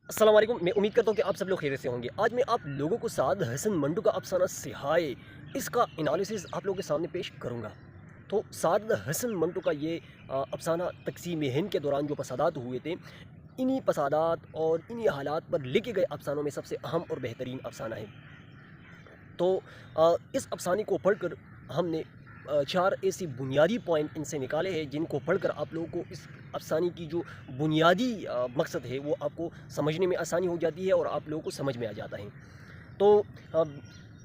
अस्सलाम वालेकुम। मैं उम्मीद करता हूँ कि आप सब लोग खैरियत से होंगे। आज मैं आप लोगों को साद हसन मंटो का अफ़साना सिहाए इसका एनालिसिस आप लोगों के सामने पेश करूँगा। तो साद हसन मंटो का ये अफ़साना तक़सीम हिंद के दौरान जो फसादात हुए थे, इन्हीं फसादात और इन्हीं हालात पर लिखे गए अफ़सानों में सबसे अहम और बेहतरीन अफ़साना है। तो इस अफ़साने को पढ़कर हमने 4 ऐसी बुनियादी पॉइंट इनसे निकाले हैं जिनको पढ़कर आप लोगों को इस अफ़साने की जो बुनियादी मकसद है वो आपको समझने में आसानी हो जाती है और आप लोगों को समझ में आ जाता है। तो अ,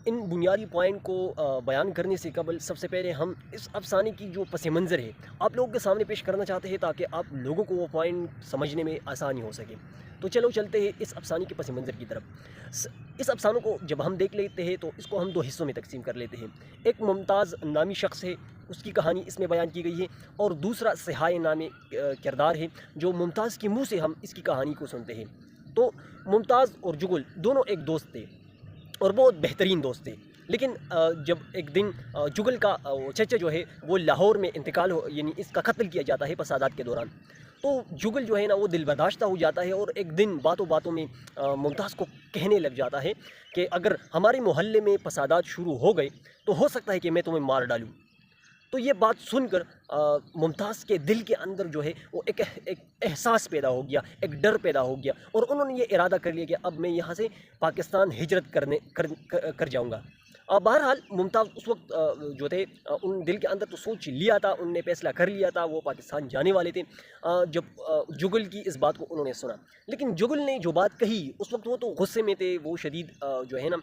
इन बुनियादी पॉइंट को बयान करने से कबल सबसे पहले हम इस अफ़साने की जो पस मंज़र है आप लोगों के सामने पेश करना चाहते हैं ताकि आप लोगों को वो पॉइंट समझने में आसानी हो सके। तो चलो चलते हैं इस अफ़साने के पस मंज़र की तरफ। इस अफ़सानों को जब हम देख लेते हैं तो इसको हम 2 हिस्सों में तक़सीम कर लेते हैं। एक मुमताज़ नामी शख़्स है, उसकी कहानी इसमें बयान की गई है, और दूसरा सिहाए नामी किरदार है जो मुमताज़ के मुँह से हम इसकी कहानी को सुनते हैं। तो मुमताज़ और जुगल दोनों एक दोस्त थे और बहुत बेहतरीन दोस्त थे। लेकिन जब एक दिन जुगल का वो चचा जो है वो लाहौर में इंतकाल हो, यानी इसका कत्ल किया जाता है फसादात के दौरान। तो जुगल जो है ना वो दिल बर्दाश्त हो जाता है और एक दिन बातों बातों में मुमताज़ को कहने लग जाता है कि अगर हमारे मोहल्ले में फसादात शुरू हो गए तो हो सकता है कि मैं तुम्हें मार डालूँ। तो ये बात सुनकर मुमताज़ के दिल के अंदर जो है वो एक एहसास पैदा हो गया, एक डर पैदा हो गया, और उन्होंने ये इरादा कर लिया कि अब मैं यहाँ से पाकिस्तान हिजरत कर जाऊँगा। बहरहाल मुमताज़ उस वक्त जो थे उन दिल के अंदर तो सोच लिया था, उनने फैसला कर लिया था, वो पाकिस्तान जाने वाले थे। जब जुगल की इस बात को उन्होंने सुना, लेकिन जुगल ने जो बात कही उस वक्त वो तो गुस्से में थे, वो शदीद जो है ना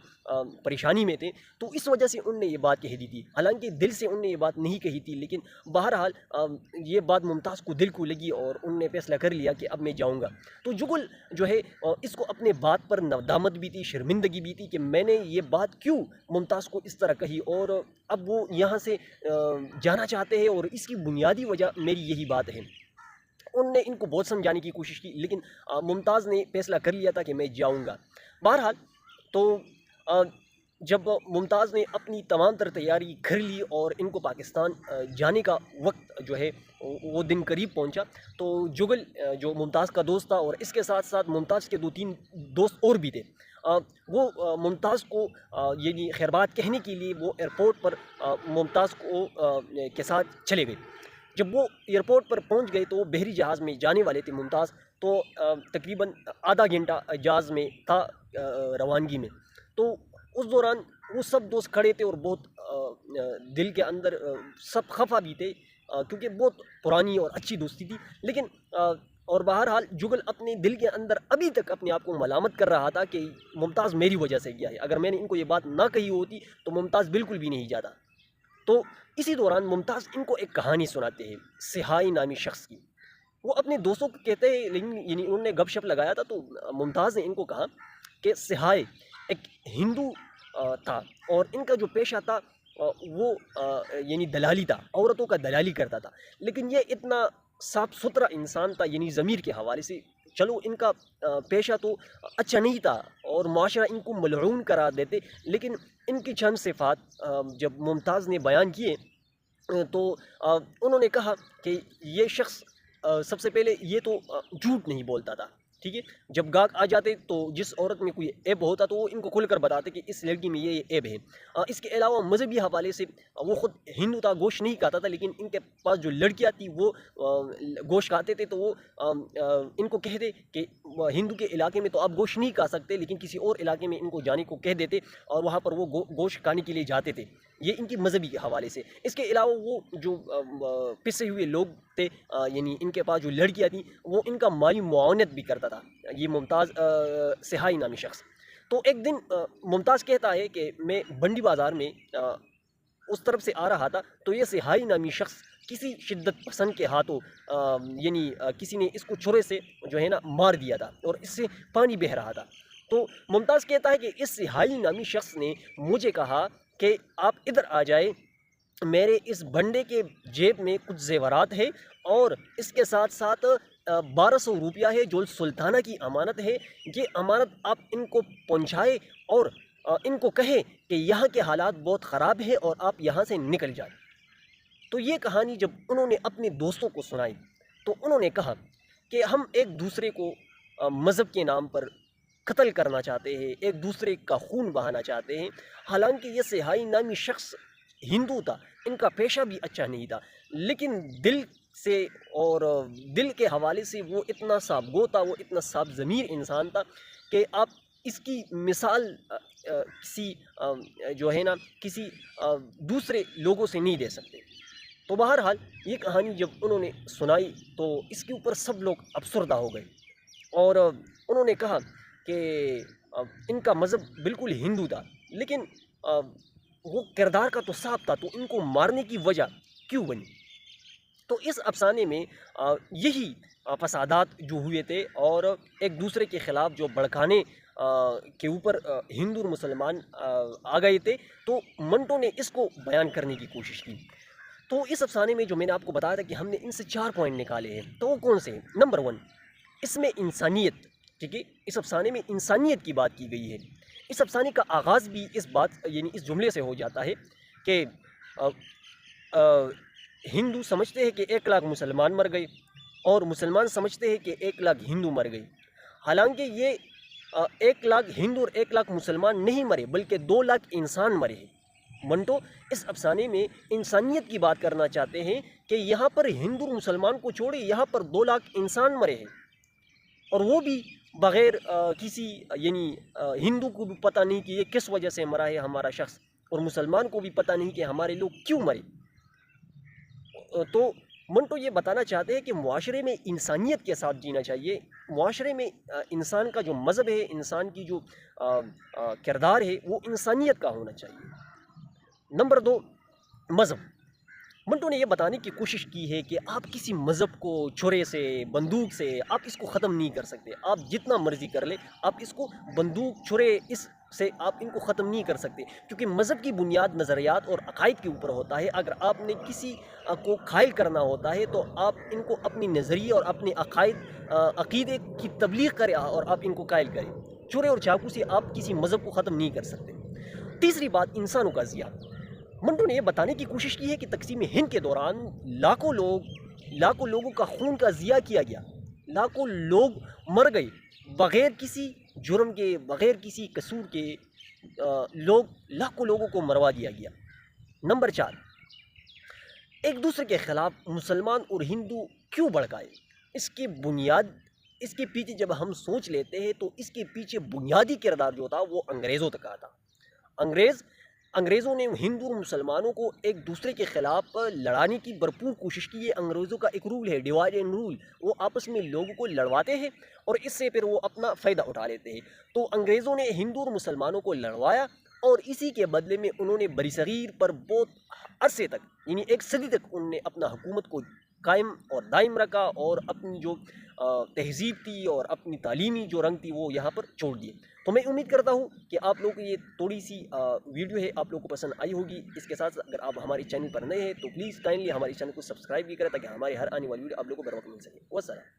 परेशानी में थे, तो इस वजह से उनने ये बात कह दी थी। हालांकि दिल से उनने ये बात नहीं कही थी, लेकिन बहरहाल ये बात मुमताज़ को दिल को लगी और उनने फैसला कर लिया कि अब मैं जाऊँगा। तो जुगल जो है इसको अपने बात पर नदामत भी थी, शर्मिंदगी भी थी कि मैंने ये बात क्यों मुमताज़ को इस तरह कही, और अब वो यहाँ से जाना चाहते हैं और इसकी बुनियादी वजह मेरी यही बात है। उनने इनको बहुत समझाने की कोशिश की, लेकिन मुमताज़ ने फैसला कर लिया था कि मैं जाऊँगा। बहरहाल तो अ, जब मुमताज़ ने अपनी तमाम तर तैयारी कर ली और इनको पाकिस्तान जाने का वक्त जो है वो दिन करीब पहुंचा, तो जुगल जो मुमताज़ का दोस्त था और इसके साथ साथ मुमताज़ के 2-3 दोस्त और भी थे, वो मुमताज़ को यानी खैरबात कहने के लिए वो एयरपोर्ट पर मुमताज़ को के साथ चले गए। जब वो एयरपोर्ट पर पहुंच गए तो वो बहरी जहाज़ में जाने वाले थे मुमताज़, तो तकरीबन आधा घंटा जहाज़ में था रवानगी में। तो उस दौरान वो सब दोस्त खड़े थे और बहुत दिल के अंदर सब खफा भी थे, क्योंकि बहुत पुरानी और अच्छी दोस्ती थी। लेकिन और बहरहाल जुगल अपने दिल के अंदर अभी तक अपने आप को मलामत कर रहा था कि मुमताज़ मेरी वजह से गया है, अगर मैंने इनको ये बात ना कही होती तो मुमताज़ बिल्कुल भी नहीं जाता। तो इसी दौरान मुमताज़ इनको एक कहानी सुनाते हैं सिहाई नामी शख्स की। वो अपने दोस्तों को कहते हैं, लेकिन यानी उन्होंने गपशप लगाया था, तो मुमताज़ ने इनको कहा कि सिहाई एक हिंदू था और इनका जो पेशा था वो यानी दलाली था, औरतों का दलाली करता था। लेकिन ये इतना साफ़ सुथरा इंसान था, यानी ज़मीर के हवाले से चलो इनका पेशा तो अच्छा नहीं था और माशरा इनको मलऊन करार देते, लेकिन इनकी चंद सिफ़ात जब मुमताज़ ने बयान किए तो उन्होंने कहा कि ये शख्स सबसे पहले ये तो झूठ नहीं बोलता था, ठीक है। जब गाहक आ जाते तो जिस औरत में कोई ऐब होता तो वो इनको खुलकर बताते कि इस लड़की में ये ऐब है। इसके अलावा मज़हबी हवाले से वो ख़ुद हिंदू था, गोश्त नहीं खाता था, लेकिन इनके पास जो लड़कियाँ थी वो गोश्त खाते थे, तो वो इनको कहते कि हिंदू के इलाके में तो आप गोश्त नहीं खा सकते, लेकिन किसी और इलाके में इनको जाने को कह देते और वहाँ पर वो गोश्त खाने के लिए जाते थे। ये इनकी मज़हबी के हवाले से। इसके अलावा वो जो पिसे हुए लोग थे, यानी इनके पास जो लड़कियाँ थीं, वो इनका माली मुआवनत भी करता था, ये मुमताज़ सिहाई नामी शख्स। तो एक दिन मुमताज़ कहता है कि मैं बंडी बाज़ार में उस तरफ से आ रहा था, तो ये सिहाई नामी शख्स किसी शिद्दत पसंद के हाथों यानी किसी ने इसको छुरे से जो है ना मार दिया था और इससे पानी बह रहा था। तो मुमताज़ कहता है कि इस सिहाई नामी शख्स ने मुझे कहा कि आप इधर आ जाए, मेरे इस बंडे के जेब में कुछ ज़ेवरात है और इसके साथ साथ 1200 रुपया है जो सुल्ताना की अमानत है। ये अमानत आप इनको पहुंचाए और इनको कहे कि यहाँ के हालात बहुत ख़राब है और आप यहाँ से निकल जाए। तो ये कहानी जब उन्होंने अपने दोस्तों को सुनाई तो उन्होंने कहा कि हम एक दूसरे को مذہب کے نام پر قتل کرنا چاہتے ہیں، ایک دوسرے کا خون بہانا چاہتے ہیں۔ حالانکہ یہ سہائی نامی شخص ہندو تھا، ان کا پیشہ بھی اچھا نہیں تھا، لیکن دل سے اور دل کے حوالے سے وہ اتنا صاف گو تھا، وہ اتنا صاف ضمیر انسان تھا کہ آپ اس کی مثال کسی جو ہے نا کسی دوسرے لوگوں سے نہیں دے سکتے۔ تو بہرحال یہ کہانی جب انہوں نے سنائی تو اس کے اوپر سب لوگ افسردہ ہو گئے، اور انہوں نے کہا کہ ان کا مذہب بالکل ہندو تھا، لیکن وہ کردار کا تو صاف تھا، تو ان کو مارنے کی وجہ کیوں بنی؟ تو اس افسانے میں یہی فسادات جو ہوئے تھے اور ایک دوسرے کے خلاف جو بھڑکانے کے اوپر ہندو اور مسلمان آ گئے تھے، تو منٹو نے اس کو بیان کرنے کی کوشش کی۔ تو اس افسانے میں جو میں نے آپ کو بتایا تھا کہ ہم نے ان سے 4 پوائنٹ نکالے ہیں، تو وہ کون سے ہیں؟ نمبر 1، اس میں انسانیت، ٹھیک ہے، اس افسانے میں انسانیت کی بات کی گئی ہے۔ اس افسانے کا آغاز بھی اس بات یعنی اس جملے سے ہو جاتا ہے کہ ہندو سمجھتے ہیں کہ 1 لاکھ مسلمان مر گئے، اور مسلمان سمجھتے ہیں کہ 1 لاکھ ہندو مر گئے۔ حالانکہ یہ 1 لاکھ ہندو اور 1 لاکھ مسلمان نہیں مرے، بلکہ 2 لاکھ انسان مرے ہیں۔ منٹو اس افسانے میں انسانیت کی بات کرنا چاہتے ہیں کہ یہاں پر ہندو اور مسلمان کو چھوڑے، یہاں پر 2 لاکھ انسان مرے ہیں، اور وہ بھی بغیر کسی یعنی ہندو کو بھی پتہ نہیں کہ یہ کس وجہ سے مرا ہے ہمارا شخص، اور مسلمان کو بھی پتہ نہیں کہ ہمارے لوگ کیوں مرے۔ تو منٹو یہ بتانا چاہتے ہیں کہ معاشرے میں انسانیت کے ساتھ جینا چاہیے، معاشرے میں انسان کا جو مذہب ہے، انسان کی جو کردار ہے، وہ انسانیت کا ہونا چاہیے۔ نمبر 2، مذہب۔ منٹو نے یہ بتانے کی کوشش کی ہے کہ آپ کسی مذہب کو چھرے سے، بندوق سے آپ اس کو ختم نہیں کر سکتے، آپ جتنا مرضی کر لیں، آپ اس کو بندوق چھرے اس سے آپ ان کو ختم نہیں کر سکتے، کیونکہ مذہب کی بنیاد نظریات اور عقائد کے اوپر ہوتا ہے۔ اگر آپ نے کسی کو قائل کرنا ہوتا ہے تو آپ ان کو اپنی نظریے اور اپنے عقیدے کی تبلیغ کریں اور آپ ان کو قائل کریں۔ چھرے اور چاقو سے آپ کسی مذہب کو ختم نہیں کر سکتے۔ تیسری بات، انسانوں کا ضیاع۔ منٹو نے یہ بتانے کی کوشش کی ہے کہ تقسیم ہند کے دوران لاکھوں لوگوں کا خون کا ضیاع کیا گیا، لاکھوں لوگ مر گئے بغیر کسی جرم کے، بغیر کسی قصور کے، لاکھوں لوگوں کو مروا دیا گیا۔ نمبر 4، ایک دوسرے کے خلاف مسلمان اور ہندو کیوں بھڑکائے؟ اس کے پیچھے جب ہم سوچ لیتے ہیں تو اس کے پیچھے بنیادی کردار جو تھا وہ انگریزوں تک آتا۔ انگریزوں نے ہندو اور مسلمانوں کو ایک دوسرے کے خلاف لڑانے کی بھرپور کوشش کی ہے۔ انگریزوں کا ایک رول ہے، ڈیوائڈ اینڈ رول، وہ آپس میں لوگوں کو لڑواتے ہیں اور اس سے پھر وہ اپنا فائدہ اٹھا لیتے ہیں۔ تو انگریزوں نے ہندو اور مسلمانوں کو لڑوایا، اور اسی کے بدلے میں انہوں نے برصغیر پر بہت عرصے تک یعنی 1 صدی تک انہوں نے اپنا حکومت کو قائم اور دائم رکھا، اور اپنی جو تہذیب تھی اور اپنی تعلیمی جو رنگ تھی وہ یہاں پر چھوڑ دیے۔ تو میں امید کرتا ہوں کہ آپ لوگوں کو یہ تھوڑی سی ویڈیو ہے آپ لوگوں کو پسند آئی ہوگی۔ اس کے ساتھ اگر آپ ہمارے چینل پر نئے ہیں تو پلیز کائنڈلی ہمارے چینل کو سبسکرائب بھی کریں تاکہ ہماری ہر آنے والی ویڈیو آپ لوگوں کو بر وقت مل سکے۔ والسلام۔